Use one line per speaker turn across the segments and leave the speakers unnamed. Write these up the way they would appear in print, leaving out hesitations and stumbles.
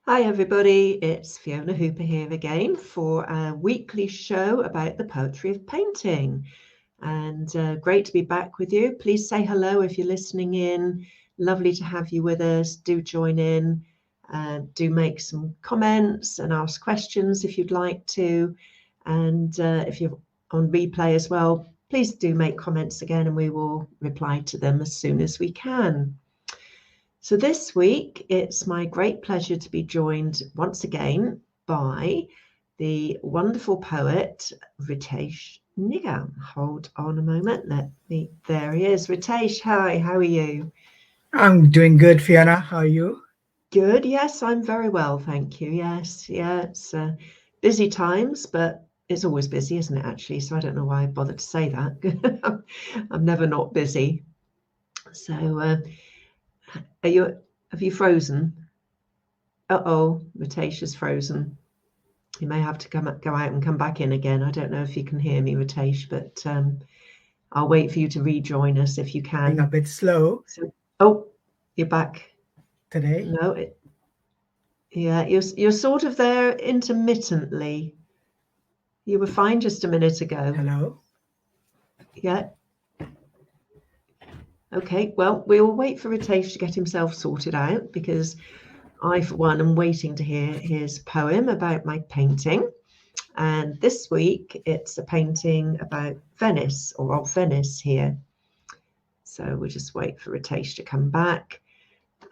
Hi everybody, it's Fiona Hooper here again for a weekly show about the poetry of painting. And great to be back with you. Please say hello if you're listening in. Lovely to have you with us. Do join in. Do make some comments and ask questions if you'd like to. And if you're on replay as well, please do make comments again and we will reply to them as soon as we can. So this week, it's my great pleasure to be joined once again by the wonderful poet, Ritesh Nigam. Hold on a moment. There he is. Ritesh, hi, how are you?
I'm doing good, Fiona. How are you?
Good. Yes, I'm very well, thank you. Yes, yeah, it's busy times, but it's always busy, isn't it, actually? So I don't know why I bothered to say that. I'm never not busy. So have you frozen? Uh-oh, Ritesh frozen. You may have to go out and come back in again. I don't know if you can hear me, Ritesh, but I'll wait for you to rejoin us if you
Being a
can.
bit slow
Oh, you're back.
today.
No, yeah, you're sort of there intermittently. You were fine just a minute ago.
Hello.
Yeah. Okay, well, we'll wait for Ritesh to get himself sorted out because I, for one, am waiting to hear his poem about my painting. And this week it's a painting about Venice or of Venice here. So we'll just wait for Ritesh to come back.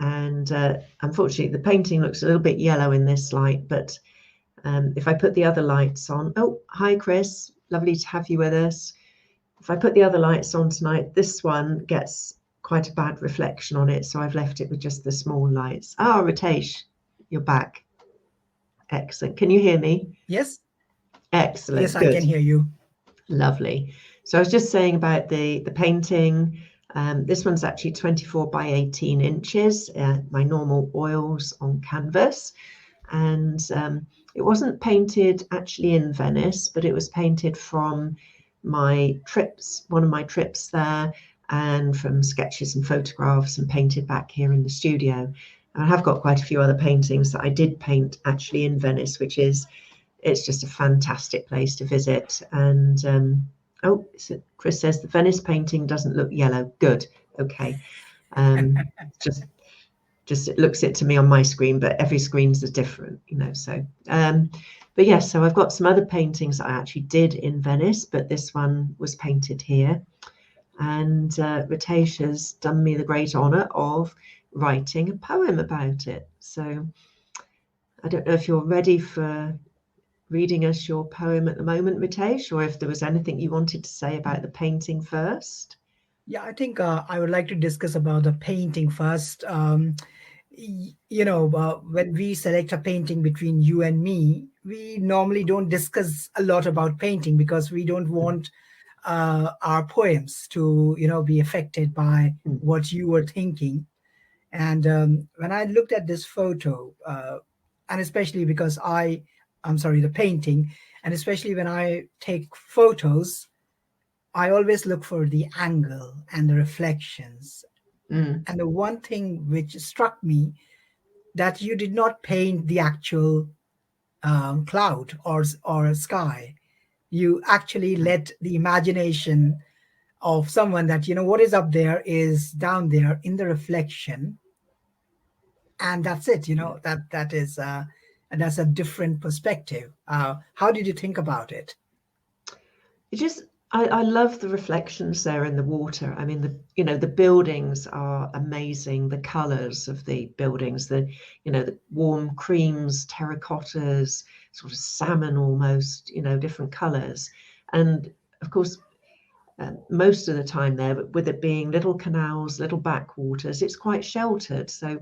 And unfortunately, the painting looks a little bit yellow in this light, but if I put the other lights on, oh, hi, Chris, lovely to have you with us. If I put the other lights on tonight, this one gets quite a bad reflection on it. So I've left it with just the small lights. Ah, Ritesh, you're back. Excellent. Can you hear me?
Yes.
Excellent.
Yes, I
Good.
can hear you.
Lovely. So I was just saying about the painting. This one's actually 24 by 18 inches, my normal oils on canvas. And it wasn't painted actually in Venice, but it was painted from my trips, one of my trips there, and from sketches and photographs and painted back here in the studio. And I have got quite a few other paintings that I did paint actually in Venice, it's just a fantastic place to visit. And oh, Chris says the Venice painting doesn't look yellow. Good. Okay. Just it looks it to me on my screen, but every screen's are different, So, but yes, so I've got some other paintings that I actually did in Venice, but this one was painted here. And Ritesh has done me the great honour of writing a poem about it. So I don't know if you're ready for reading us your poem at the moment, Ritesh, or if there was anything you wanted to say about the painting first.
Yeah, I think I would like to discuss about the painting first. When we select a painting between you and me, we normally don't discuss a lot about painting because we don't want our poems to, be affected by
Mm.
what you were thinking. And when I looked at this photo, and especially because I'm sorry, the painting, and especially when I take photos, I always look for the angle and the reflections.
Mm.
And the one thing which struck me that you did not paint the actual cloud or sky. You actually let the imagination of someone that what is up there is down there in the reflection, and that's it.
Yeah.
That is and that's a different perspective. How did you think about it?
It just I love the reflections there in the water. I mean, the buildings are amazing. The colours of the buildings, the warm creams, terracottas, sort of salmon almost, different colours. And of course, most of the time there, but with it being little canals, little backwaters, it's quite sheltered. So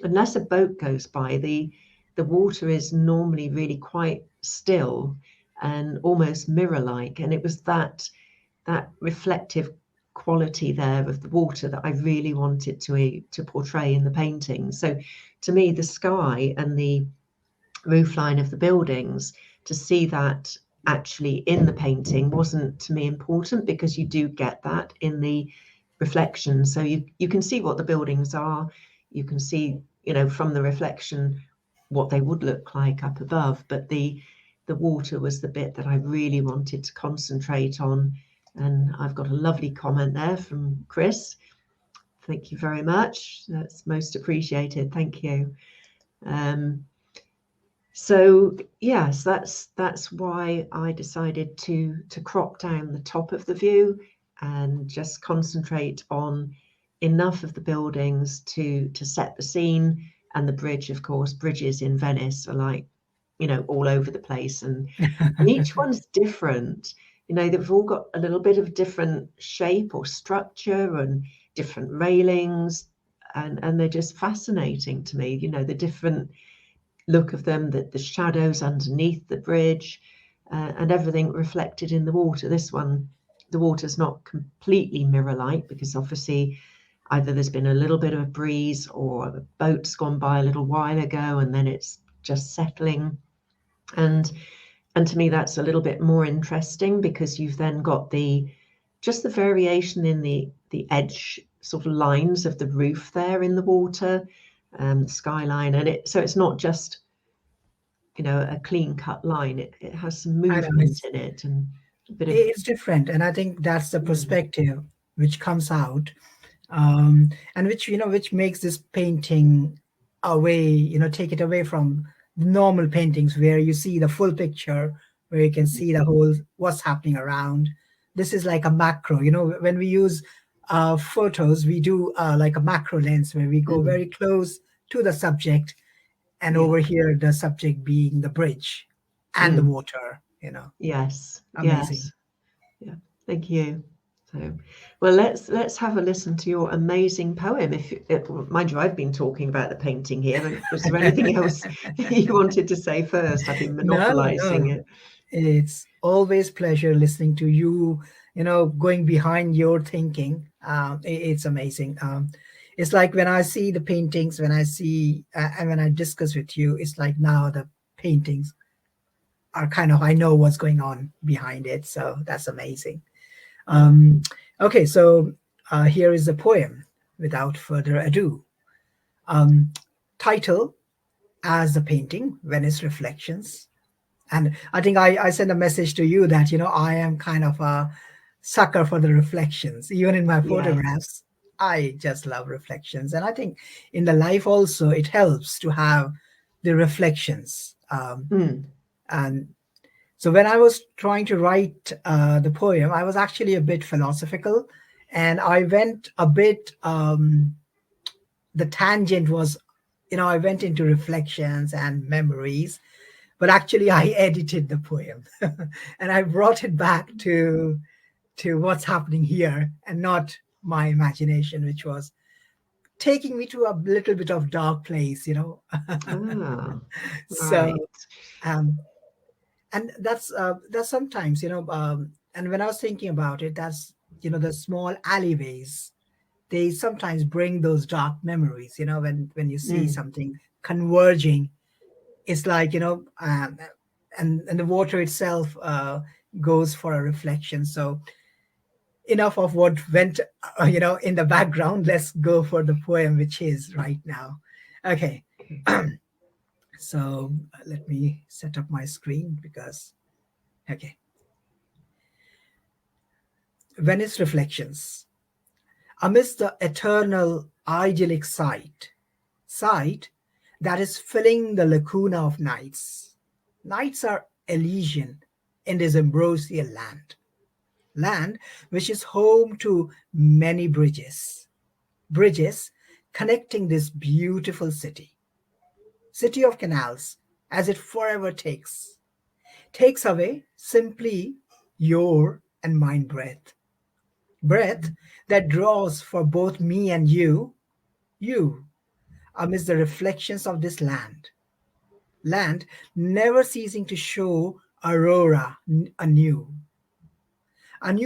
unless a boat goes by, the water is normally really quite still and almost mirror-like. And it was that reflective quality there of the water that I really wanted to portray in the painting. So to me, the sky and the roof line of the buildings, to see that actually in the painting wasn't to me important because you do get that in the reflection. So you can see what the buildings are. You can see, from the reflection what they would look like up above, but the water was the bit that I really wanted to concentrate on. And I've got a lovely comment there from Chris. Thank you very much. That's most appreciated. Thank you. So yes, that's why I decided to crop down the top of the view and just concentrate on enough of the buildings to set the scene. And the bridge, of course, bridges in Venice are like, you know, all over the place, and each one's different. You know, they've all got a little bit of different shape or structure and different railings, and they're just fascinating to me. You know, the different look of them, the shadows underneath the bridge, and everything reflected in the water. This one, the water's not completely mirror-like because obviously either there's been a little bit of a breeze or the boat's gone by a little while ago and then it's just settling. And to me that's a little bit more interesting because you've then got just the variation in the edge sort of lines of the roof there in the water, skyline, and so it's not just, you know, a clean cut line. It has some
I know
movement in it and a bit of
it's different, and I think that's the perspective which comes out, and which, you know, which makes this painting away, you know, take it away from normal paintings where you see the full picture, where you can see the whole what's happening around. This is like a macro, you know, when we use photos, we do like a macro lens where we go very close to the subject, and
yeah.
over here the subject being the bridge and the water, you know.
Yes.
Amazing.
Yeah, thank you. So, well, let's have a listen to your amazing poem. Mind you, I've been talking about the painting here, and was there anything else you wanted to say first? I've been
No,
monopolizing
no.
it.
It's always pleasure listening to you, you know, going behind your thinking. It's amazing. It's like when I see the paintings, when I see, and when I discuss with you, it's like now the paintings are kind of, I know what's going on behind it. So that's amazing. Okay, so here is the poem without further ado. Um, Title: As the Painting, Venice Reflections. And I think I sent a message to you that, you know, I am kind of a sucker for the reflections. Even in my
Yes.
photographs, I just love reflections. And I think in the life also, it helps to have the reflections. And so when I was trying to write the poem, I was actually a bit philosophical. And I went a bit, the tangent was, you know, I went into reflections and memories, but actually I edited the poem and I brought it back to what's happening here and not my imagination, which was taking me to a little bit of dark place, you know.
Ah,
So
right.
um and that's sometimes, you know, and when I was thinking about it, that's, you know, the small alleyways, they sometimes bring those dark memories, you know, when you see something converging. It's like, you know, and the water itself goes for a reflection. So enough of what went, you know, in the background. Let's go for the poem, which is right now. Okay. So let me set up my screen because, okay. Venice Reflections. Amidst the eternal idyllic sight that is filling the lacuna of nights. Nights are Elysian in this ambrosial land which is home to many bridges connecting this beautiful city of canals, as it forever takes away simply your and mine breath that draws for both me and you amidst the reflections of this land never ceasing to show aurora anew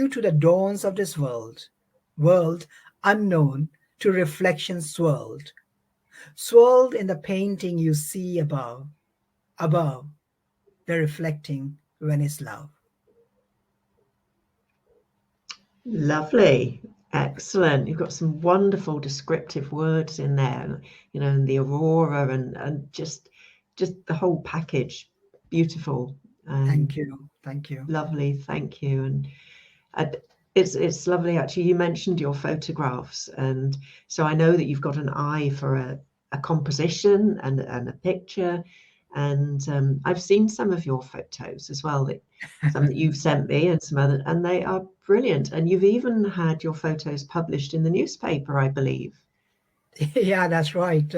to the dawns of this world unknown to reflection swirled in the painting you see above the reflecting Venice love.
Lovely. Excellent. You've got some wonderful descriptive words in there, you know, and the aurora and just just the whole package, beautiful.
Thank you. Thank you.
Lovely, thank you. And it's lovely actually. You mentioned your photographs, and so I know that you've got an eye for a composition and a picture. And I've seen some of your photos as well, some that you've sent me and some other, and they are brilliant. And you've even had your photos published in the newspaper, I believe.
Yeah, that's right.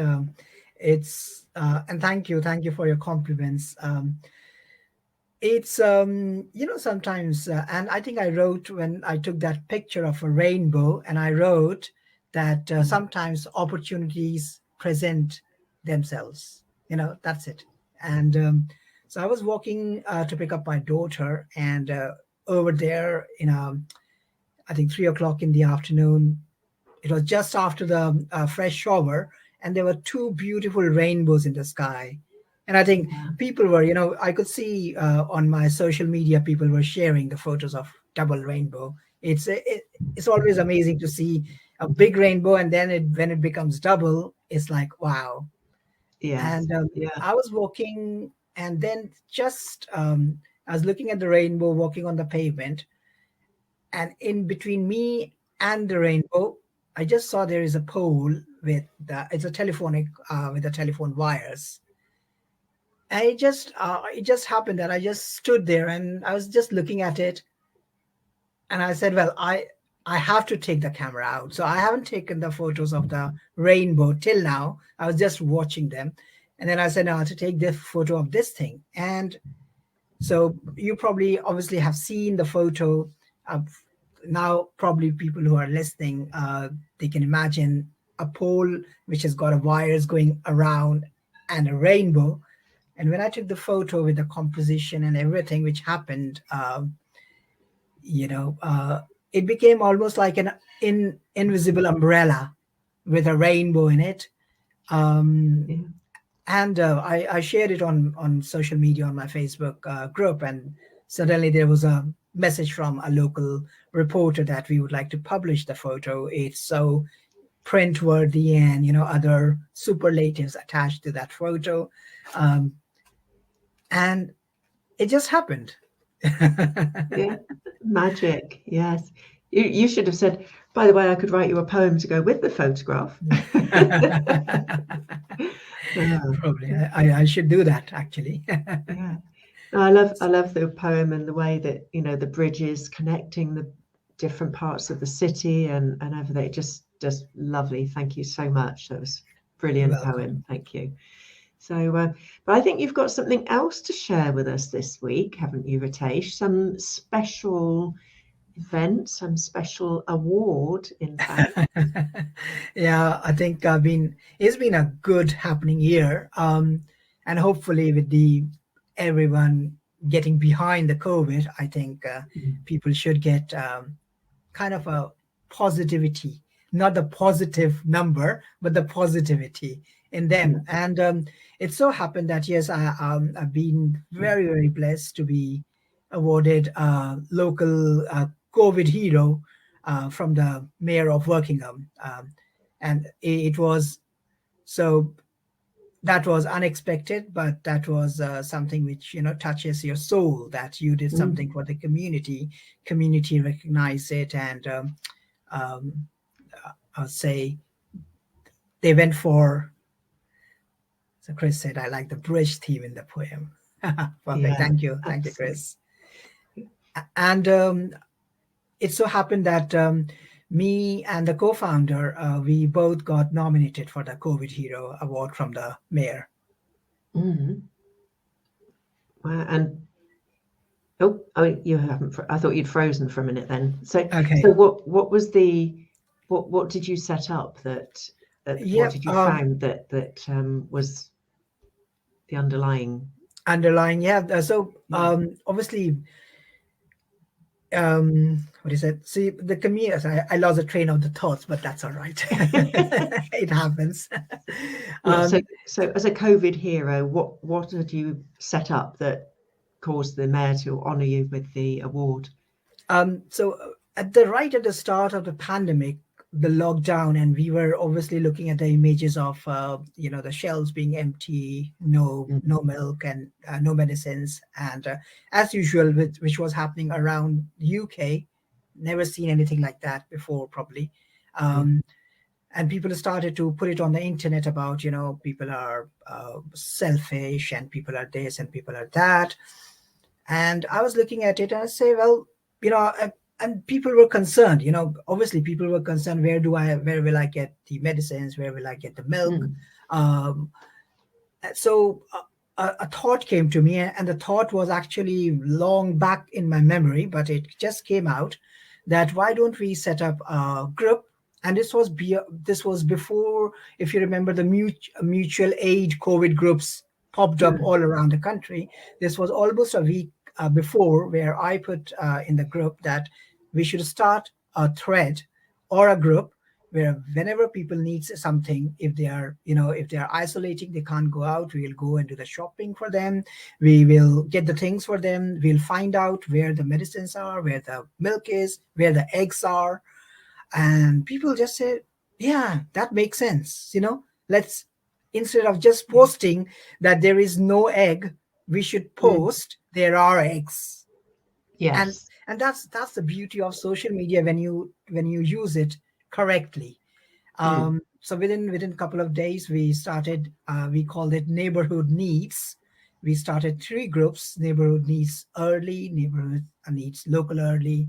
It's and thank you for your compliments. It's sometimes, and I think I wrote when I took that picture of a rainbow, and I wrote that sometimes opportunities present themselves. That's it. And so I was walking to pick up my daughter, and over there, I think 3 o'clock in the afternoon, it was just after the fresh shower, and there were two beautiful rainbows in the sky. And I think
Yeah.
people were, I could see on my social media, people were sharing the photos of double rainbow. It's always amazing to see a big rainbow, and then when it becomes double, it's like wow.
Yes.
And
Yeah.
I was walking, and then just I was looking at the rainbow, walking on the pavement, and in between me and the rainbow, I just saw there is a pole with it's a telephonic with the telephone wires. And it just happened that I just stood there and I was just looking at it, and I said, well, I have to take the camera out. So I haven't taken the photos of the rainbow till now. I was just watching them, and then I said, now to take this photo of this thing. And so you probably obviously have seen the photo of, now probably people who are listening, they can imagine a pole which has got a wires going around and a rainbow. And when I took the photo with the composition and everything which happened, you know, uh, it became almost like an invisible umbrella with a rainbow in it. Um,
Yeah.
and I shared it on social media on my Facebook group, and suddenly there was a message from a local reporter that we would like to publish the photo. It's so print worthy, and other superlatives attached to that photo, um, and it just happened.
Yeah. Magic. Yes. You should have said, by the way, I could write you a poem to go with the photograph. Ah,
Probably I should do that actually.
yeah. No, I love the poem and the way that, the bridges connecting the different parts of the city and everything. Just lovely. Thank you so much. That was a
You're
brilliant
welcome.
poem. Thank you. So, but I think you've got something else to share with us this week, haven't you, Ritesh? Some special event, some special award, in fact.
Yeah, I think it's been a good happening year. And hopefully with the everyone getting behind the COVID, I think
Mm.
people should get kind of a positivity, not the positive number, but the positivity in
Yeah.
them. And it so happened that yes, I've been very, very blessed to be awarded local COVID hero from the mayor of Workingham. And it was so that was unexpected, but that was something which touches your soul, that you did something
Mm.
for the community recognized it, and um, I'll say they went for. So Chris said, "I like the bridge theme in the poem." Perfect.
Yeah,
Thank you,
absolutely.
Chris. And it so happened that me and the co-founder, we both got nominated for the COVID Hero Award from the mayor.
Mm. Wow. And oh, you haven't. I thought you'd frozen for a minute then. So
Okay.
what was what did you set up what
Yeah.
did you found that was the underlying?
Underlying. Yeah. So
Yeah.
obviously, what is it? See, the community. I lost a train of the thoughts, but that's all right. It happens.
Yeah. So
um,
so as a COVID hero, what did you set up that caused the mayor to honour you with the award?
so at the start of the pandemic, the lockdown, and we were obviously looking at the images of the shelves being empty, no
mm,
milk and no medicines, and as usual, which was happening around UK. Never seen anything like that before, probably.
yeah,
um, and people started to put it on the internet about, people are selfish, and people are this and people are that. And I was looking at it and I say, well, and people were concerned, obviously people were concerned, where will I get the medicines, where will I get the milk?
mm,
um, so a thought came to me, and the thought was actually long back in my memory, but it just came out, that why don't we set up a group? And this was before, if you remember, the mutual aid COVID groups popped up
mm,
all around the country. This was almost a week before, where I put in the group that we should start a thread or a group where whenever people need something, if they are isolating, they can't go out, we'll go and do the shopping for them, we will get the things for them, we'll find out where the medicines are, where the milk is, where the eggs are. And people just say, yeah, that makes sense, let's, instead of just posting that there is no egg, we should
mm,
post there are eggs. and
yes,
and that's the beauty of social media, when you use it correctly.
mm,
So within a couple of days, we called it neighborhood needs. We started three groups: neighborhood needs early, neighborhood needs local early,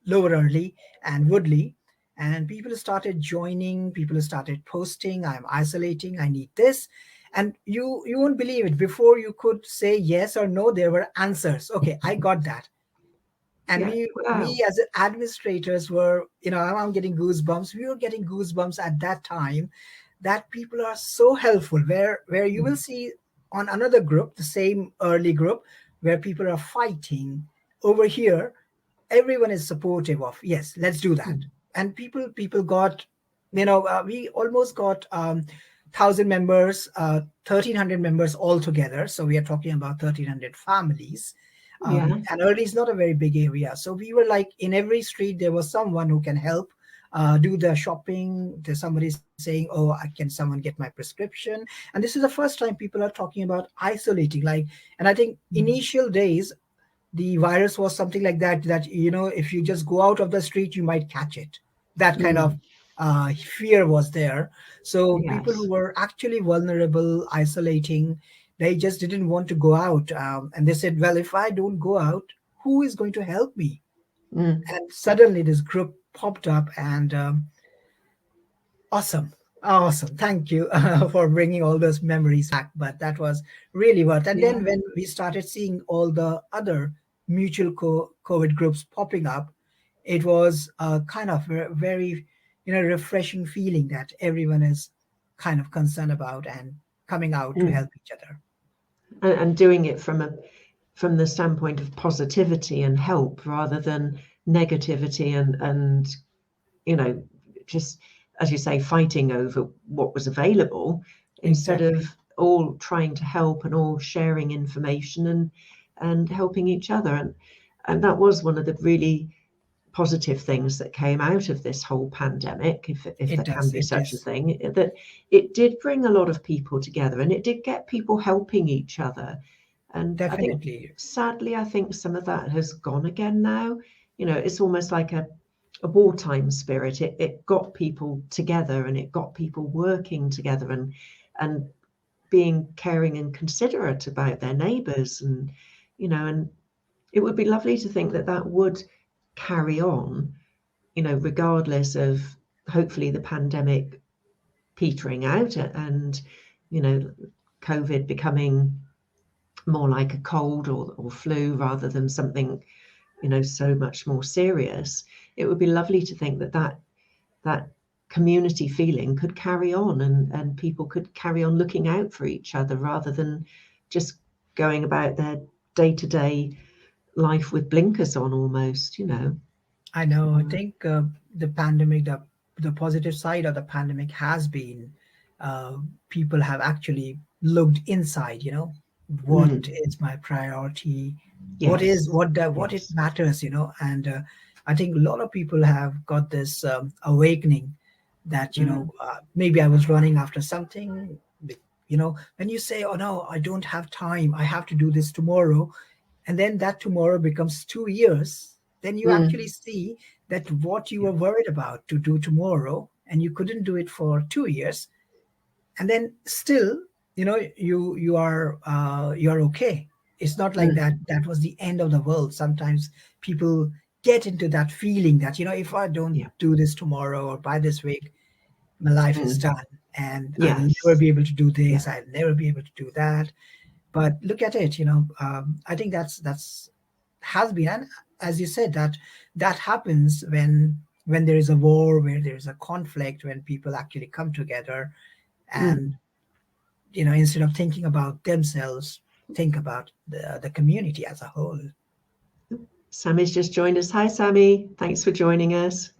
lower early, and woodley. And people started joining, people started posting, I'm isolating, I need this. And you won't believe it, before you could say yes or no, there were answers. Okay, I got that. And
yeah,
we
wow,
as administrators were, I'm getting goosebumps, we were getting goosebumps at that time, that people are so helpful, where you will
mm,
see on another group, the same early group, where people are fighting. Over here, everyone is supportive of, yes, let's do that.
mm,
And people got, we almost got 1,000 members, 1,300 members altogether, so we are talking about 1,300 families.
yeah,
And early is not a very big area, so we were like, in every street there was someone who can help do the shopping. There's somebody saying, oh, can someone get my prescription? And this is the first time people are talking about isolating, like. And I think
mm,
initial days, the virus was something like that, if you just go out of the street, you might catch it. That kind of
mm,
fear was there. So people who
yes,
were actually vulnerable, isolating, they just didn't want to go out, and they said, well, if I don't go out, who is going to help me?
mm,
And suddenly this group popped up, and awesome. Awesome. Thank you for bringing all those memories back. But that was really worth. And
yeah,
then when we started seeing all the other mutual COVID groups popping up, it was a kind of a very, refreshing feeling that everyone is kind of concerned about and coming out to
mm.
help each other.
And doing it from the standpoint of positivity and help rather than negativity and you know just as you say fighting over what was available instead
Exactly.
of all trying to help and all sharing information and helping each other and that was one of the really positive things that came out of this whole pandemic, if
It
there can
does.
be
It
such a
is.
thing, that it did bring a lot of people together and it did get people helping each other. And I think,
Definitely.
sadly, I think some of that has gone again now. It's almost like a wartime spirit. It got people together and it got people working together and being caring and considerate about their neighbours and it would be lovely to think that that would carry on regardless of hopefully the pandemic petering out and you know COVID becoming more like a cold or flu rather than something so much more serious. It would be lovely to think that community feeling could carry on and people could carry on looking out for each other rather than just going about their day-to-day life with blinkers on almost.
I know. I think the pandemic, the positive side of the pandemic has been, uh, people have actually looked inside. What
Mm,
is my priority? What is
yes,
what the, what it
yes.
matters? And I think a lot of people have got this awakening that,
Mm,
maybe I was running after something. When you say, oh no, I don't have time, I have to do this tomorrow, and then that tomorrow becomes 2 years, then you actually
mm,
see that what you
yeah,
were worried about to do tomorrow and you couldn't do it for 2 years, and then still, you're okay. It's not like
mm,
that was the end of the world. Sometimes people get into that feeling that, if I don't
yeah,
do this tomorrow or by this week, my life is
mm,
done, and I will never
yes,
be able to do
yeah,
this, I'll never be able to do that. But look at it, I think that's has been, and as you said, that happens when there is a war, where there is a conflict, when people actually come together, and
mm.
instead of thinking about themselves, think about the community as a whole.
Sammy's just joined us. Hi, Sammy. Thanks for joining us.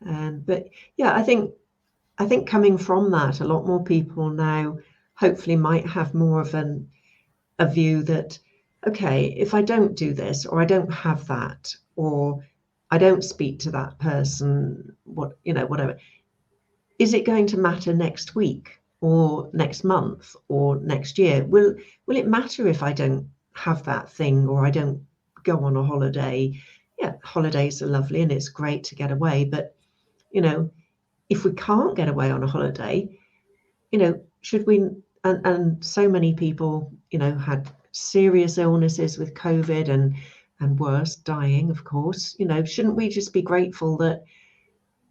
But yeah, I think coming from that, a lot more people now hopefully might have more of a view that, okay, if I don't do this, or I don't have that, or I don't speak to that person, whatever, is it going to matter next week or next month or next year? Will it matter if I don't have that thing, or I don't go on a holiday? Yeah, holidays are lovely and it's great to get away, but you know, if we can't get away on a holiday, should we, and so many people, had serious illnesses with COVID, and worse, dying, of course. Shouldn't we just be grateful that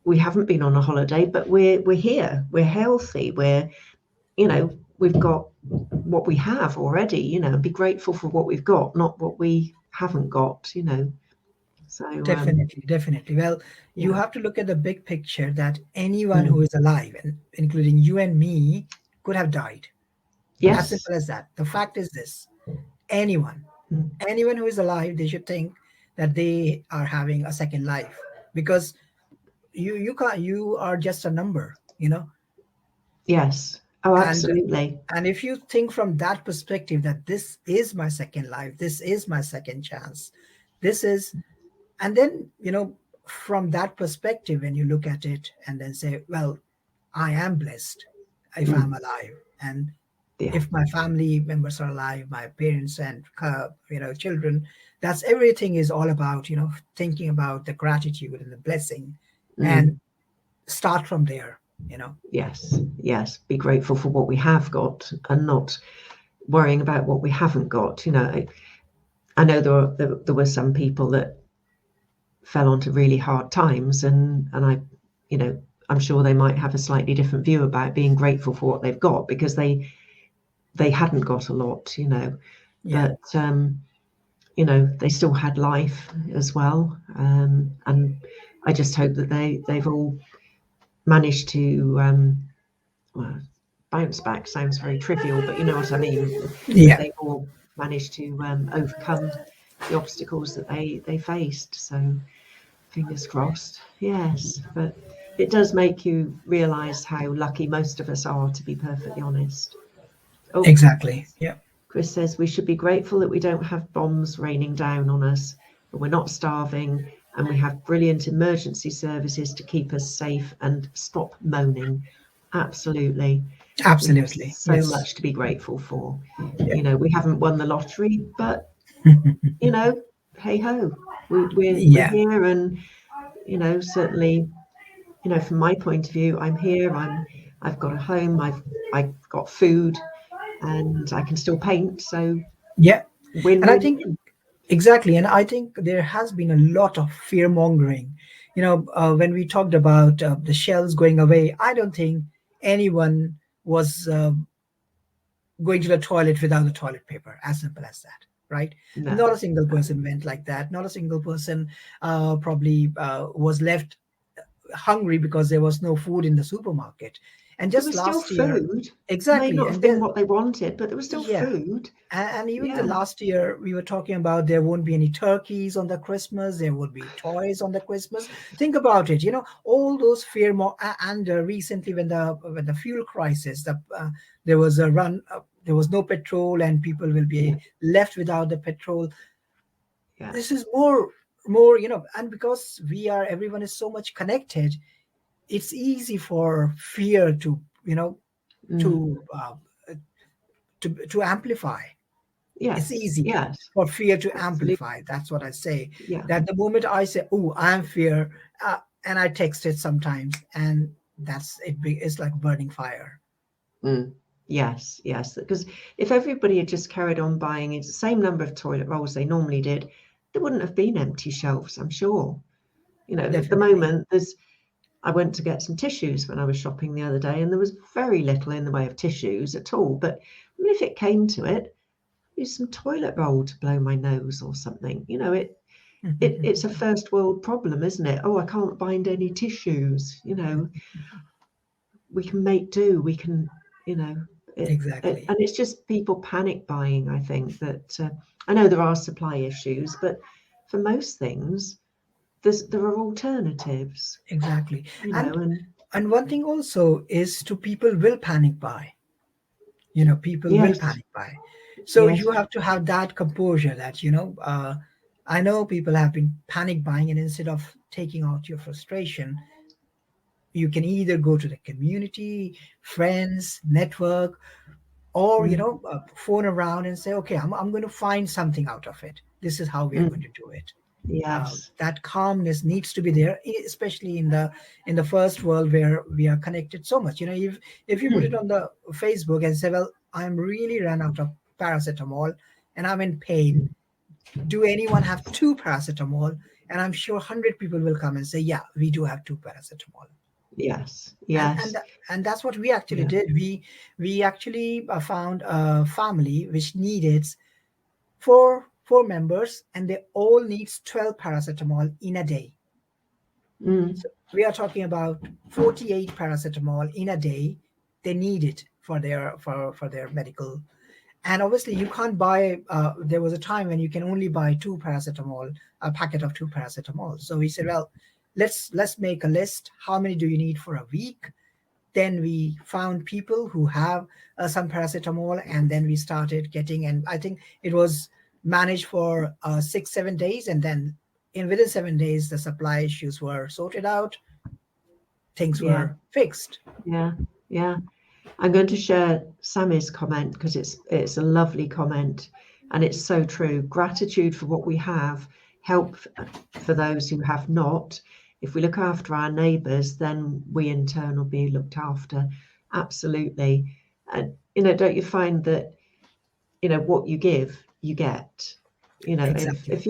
we haven't been on a holiday, but we're here, we're healthy, we've got what we have already, be grateful for what we've got, not what we haven't got. So
Definitely, definitely. Well, you
yeah.
have to look at the big picture, that anyone who
Mm.
is alive, and including you and me, could have died. As
Yes.
simple as that. The fact is this: anyone,
Mm.
anyone who is alive, they should think that they are having a second life, because you can't, you are just a number.
Yes. Oh,
and
absolutely.
and if you think from that perspective, that this is my second life, this is my second chance, this is, and then, from that perspective, when you look at it and then say, well, I am blessed if I'm
Mm.
alive, and
Yeah.
if my family members are alive, my parents and children, that's everything is all about, thinking about the gratitude and the blessing, and
Mm.
start from there.
Yes, yes. Be grateful for what we have got and not worrying about what we haven't got. I know there were some people that fell onto really hard times, and you know, I'm sure they might have a slightly different view about being grateful for what they've got, because they hadn't got a lot.
Yeah,
But they still had life as well. And I just hope that they've all managed to well, bounce back sounds very trivial, but you know what I mean, that
yeah,
they've all managed to overcome the obstacles that they faced. So fingers crossed. Yes, but it does make you realise how lucky most of us are, to be perfectly honest. Oh,
exactly. Yeah,
Chris says we should be grateful that we don't have bombs raining down on us, but we're not starving, and we have brilliant emergency services to keep us safe and stop moaning. Absolutely. We have
absolutely.
so
Yes.
much to be grateful for.
Yeah.
We haven't won the lottery, but hey ho, we're
Yeah.
here, and certainly, from my point of view, I'm here. I've got a home. I've got food, and I can still paint. So
Yeah.
win,
And I
win,
think,
win.
exactly. And I think there has been a lot of fear mongering. When we talked about the shells going away, I don't think anyone was going to the toilet without the toilet paper. As simple as that, right?
No,
Not a single
no.
person went like that. Not a single person probably was left hungry because there was no food in the supermarket. And
There
just
was still
last year,
food. May
exactly.
not have
And
been
then,
what they wanted, but there was still
yeah,
food.
and even the
Yeah,
last year, we were talking about there won't be any turkeys on the Christmas, there would be toys on the Christmas. Think about it, all those fear and recently, when the fuel crisis, there was a run, there was no petrol, and people will
yeah,
be left without the petrol.
yeah.
This is more more, and because everyone is so much connected, it's easy for fear to,
Mm.
to to amplify. It's
Yes,
easy
yes,
for fear to
absolutely.
amplify. That's what I say.
Yeah.
That the moment I say, "Oh, I'm fear," and I text it sometimes, and that's it. It's like burning fire.
Mm. Yes, yes. Because if everybody had just carried on buying the same number of toilet rolls they normally did, there wouldn't have been empty shelves, I'm sure. At the
Definitely,
moment, I went to get some tissues when I was shopping the other day, and there was very little in the way of tissues at all. But I mean, if it came to it, use some toilet roll to blow my nose or something. It's a first world problem, isn't it? Oh, I can't find any tissues. We can make do. We can, you know,
exactly,
and it's just people panic buying. I think that I know there are supply issues, but for most things, there are alternatives.
exactly. And
And
and one thing also is to people will panic buy. People will
yes,
panic buy. So you
yes,
have to have that composure that, I know people have been panic buying, and instead of taking out your frustration, you can either go to the community, friends, network, or
mm,
phone around and say, okay, I'm going to find something out of it. This is how we are going
mm,
to do it.
yes,
That calmness needs to be there, especially in the first world where we are connected so much. If you put it
mm,
on the Facebook and say, well, I'm really ran out of paracetamol and I'm in pain,
mm,
do anyone have two paracetamol? And I'm sure 100 people will come and say, yeah, we do have two paracetamol.
yes,
and and
yes,
tha- and that's what we actually
yeah,
did. We actually found a family which needed four members, and they all needs 12 paracetamol in a day.
mm,
So we are talking about 48 paracetamol in a day they need it for their medical. And obviously you can't buy, there was a time when you can only buy two paracetamol, a packet of two paracetamol. So we said, well, let's make a list. How many do you need for a week? Then we found people who have some paracetamol, and then we started getting, and I think it was managed for 6 7 days, and then within 7 days the supply issues were sorted out, things
yeah,
were fixed.
yeah, yeah. I'm going to share Sammy's comment because it's a lovely comment, and it's so true. Gratitude for what we have, help for those who have not. If we look after our neighbours, then we in turn will be looked after. Absolutely. And don't you find that what you give, you get. If
Exactly.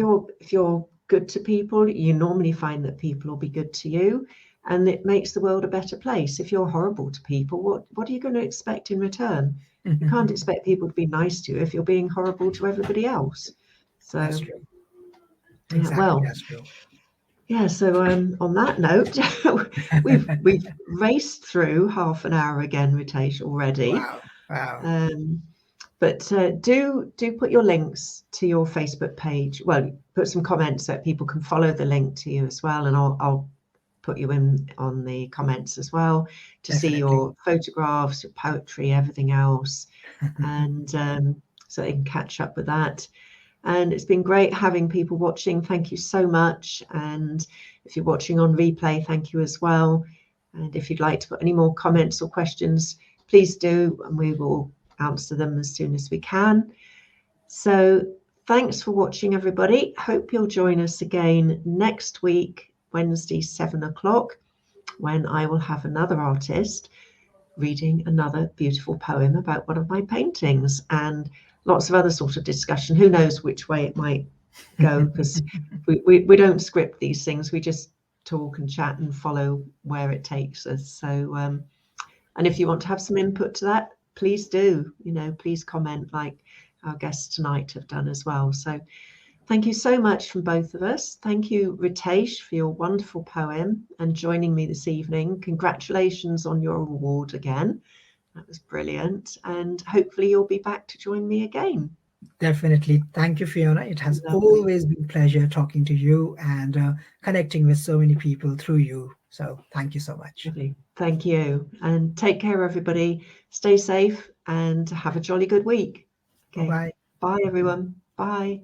you're good to people, you normally find that people will be good to you, and it makes the world a better place. If you're horrible to people, what are you going to expect in return? You can't expect people to be nice to you if you're being horrible to everybody else.
That's
So
true.
yeah,
Exactly,
well,
that's true.
yeah. So on that note, we've raced through half an hour again, Ritesh, already.
Wow, wow.
Um, But do put your links to your Facebook page. Well, put some comments so that people can follow the link to you as well, and I'll put you in on the comments as well to see
Definitely.
your photographs, your poetry, everything else, and so they can catch up with that. And it's been great having people watching. Thank you so much. And if you're watching on replay, thank you as well. And if you'd like to put any more comments or questions, please do, and we will answer them as soon as we can. So thanks for watching, everybody. Hope you'll join us again next week, Wednesday, 7 o'clock, when I will have another artist reading another beautiful poem about one of my paintings, and lots of other sort of discussion. Who knows which way it might go, because we don't script these things. We just talk and chat and follow where it takes us. So and if you want to have some input to that, please do. Please comment like our guests tonight have done as well. So thank you so much from both of us. Thank you, Ritesh, for your wonderful poem and joining me this evening. Congratulations on your award again. That was brilliant. And hopefully you'll be back to join me again.
Definitely. Thank you, Fiona. It has
Lovely.
always been a pleasure talking to you and connecting with so many people through you. So thank you so much.
Lovely. Thank you. And take care, everybody. Stay safe and have a jolly good week.
Bye
Okay.
bye.
Bye, everyone. Bye.